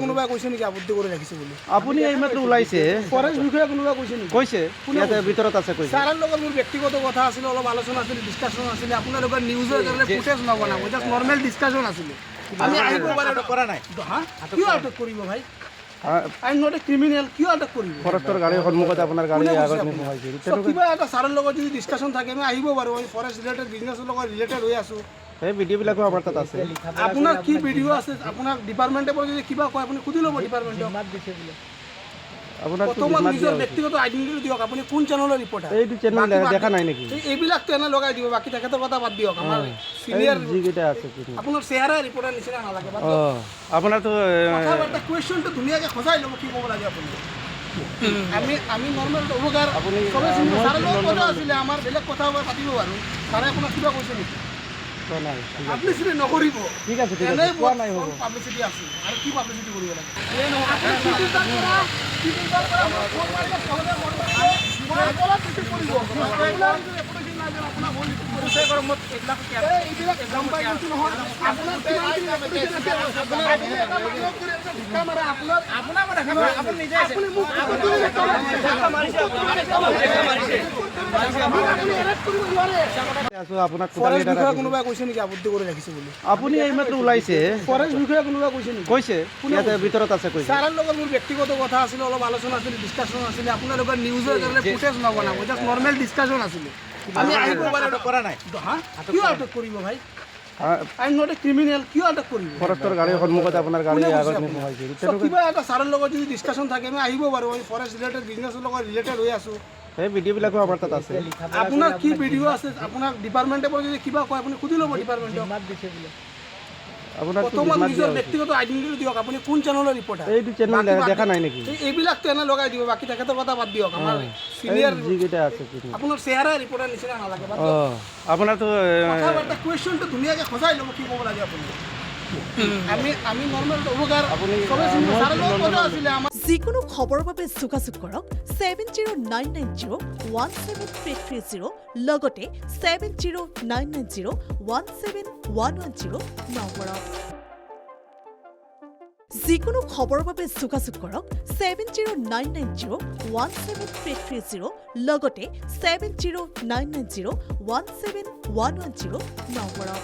কোনোবাই কৈছে নেকি আপত্তি কৰি ৰাখিছে বুলি? আপুনি এইমাত্ৰ ওলাইছে, ফৰেষ্ট বিষয়ে কোনোবাই কৈছে নেকি? কৈছে ইয়াতে ভিতৰত আছে, কৈছে। ছাৰৰ লগত মোৰ ব্যক্তিগত কথা আছিলে, অলপ আলোচনা আছিলে, ডিছকাশ্যন আছিলে। আপোনালোকৰ নিউজৰ কাৰণে ফুটেজ নবনাব, জাষ্ট নৰ্মেল ডিছকাশ্যন আছিলে। আমি আহিব কৰা নাই, কিয় আটক কৰিব ভাই? I am not a criminal, কিয় আটক কৰিব? ফৰেষ্টৰ গাড়ীৰ সন্মুখত আপোনাৰ গাড়ী আগত সোমাইছিল। কিবা এটা ছাৰৰ লগত যদি ডিছকাশ্যন থাকে আমি আহিব পাৰোঁ। আমি ফৰেষ্ট ৰিলেটেড বিজনেছৰ লগত ৰিলেটেড হৈ আছোঁ। সেই ভিডিঅ'বিলাকো আমাৰ তাত আছে। আপোনাৰ কি ভিডিঅ' আছে? আপোনাক ডিপাৰ্টমেণ্টৰ পৰা যদি কিবা কয় আপুনি সুধি ল'ব ডিপাৰ্টমেণ্টক। আপোনাৰ বৰ্তমান নিজৰ ব্যক্তিগত আইডেণ্টিটি দিয়ক। আপুনি কোন চেনেলৰ ৰিপৰ্টাৰ? এইটো চেনেল দেখা নাই নেকি? এইবিলাকতো এনে লগাই দিব, বাকী তেখেতৰ কথা বাদ দিয়ক। আমাৰ চিনিয়ৰ যিকেইটা আছে আপোনাৰ চেহেৰা ৰিপৰ্টাৰ নিচিনা নালাগে। আপোনাৰতো কথাবাৰ্তা কুৱেশ্যনটো ধুনীয়াকৈ সজাই ল'ব, কি ক'ব লাগে আপুনি। আমি নৰ্মেল উপকাৰ আপুনি ছাৰৰ লগত কথা আছিলে, আমাৰ বেলেগ কথা পাতিব পাৰোঁ। ছাৰে আপোনাক কিবা কৈছে নেকি? পাব্লিচিটি নকৰিব। ঠিক আছে, এনেই কোৱা নাই হ'ব। পাব্লিচিটি আছে আৰু কি পাব্লিচিটি কৰিব লাগে? কোনোবাই কৈছে নেকি আপত্তি কৰি ৰাখিছে বুলি? আপুনি এইমাত্ৰ ওলাইছে, ফৰেষ্ট বিষয়ে কোনোবাই কৈছে নেকি? কৈছে ইয়াতে ভিতৰত আছে, কৈছে। ছাৰৰ লগত মোৰ ব্যক্তিগত কথা আছিলে, অলপ আলোচনা আছিলে, ডিছকাশ্যন আছিলে। আপোনালোকৰ নিউজৰ কাৰণে ফুটেজ নবনাব, জাষ্ট নৰ্মেল ডিছকাশ্যন আছিলে। আমি আহিব পাৰোঁ। কৰা নাই, কিয় আটক কৰিব ভাই? I am not a criminal, কিয় আটক কৰিব? ফৰেষ্টৰ গাড়ীৰ সন্মুখত আপোনাৰ গাড়ী আগত সোমাইছিল। কিবা এটা ছাৰৰ লগত যদি ডিছকাশ্যন থাকে আমি আহিব পাৰোঁ। আমি ফৰেষ্ট ৰিলেটেড বিজনেছৰ লগত ৰিলেটেড হৈ আছোঁ। সেই ভিডিঅ'বিলাকো আমাৰ তাত আছে। আপোনাৰ কি ভিডিঅ' আছে? আপোনাক ডিপাৰ্টমেণ্টৰ পৰা যদি কিবা কয় আপুনি সুধি ল'ব ডিপাৰ্টমেণ্টক। আপোনাৰ বৰ্তমান নিজৰ ব্যক্তিগত আইডেণ্টিটি দিয়ক। আপুনি কোন চেনেলৰ ৰিপৰ্টাৰ? এইটো চেনেল দেখা নাই নেকি? এইবিলাকতো এনে লগাই দিব, বাকী তেখেতৰ কথা বাদ দিয়ক। আমাৰ চিনিয়ৰ যিকেইটা আছে আপোনাৰ চেহেৰা ৰিপৰ্টাৰ নিচিনা নালাগে। আপোনাৰতো কথাবাৰ্তা কুৱেশ্যনটো ধুনীয়াকৈ সজাই ল'ব, কি ক'ব লাগে আপুনি। আমি নৰ্মেল উপকাৰ ছাৰৰ লগত কথা আছিলে। আমাৰ যিকোনো খবৰৰ বাবে যোগাযোগ কৰক 7099017330 লগতে 7099017110 নম্বৰত। যিকোনো খবৰৰ বাবে যোগাযোগ কৰক 7099017330 লগতে 7099017110 নম্বৰত।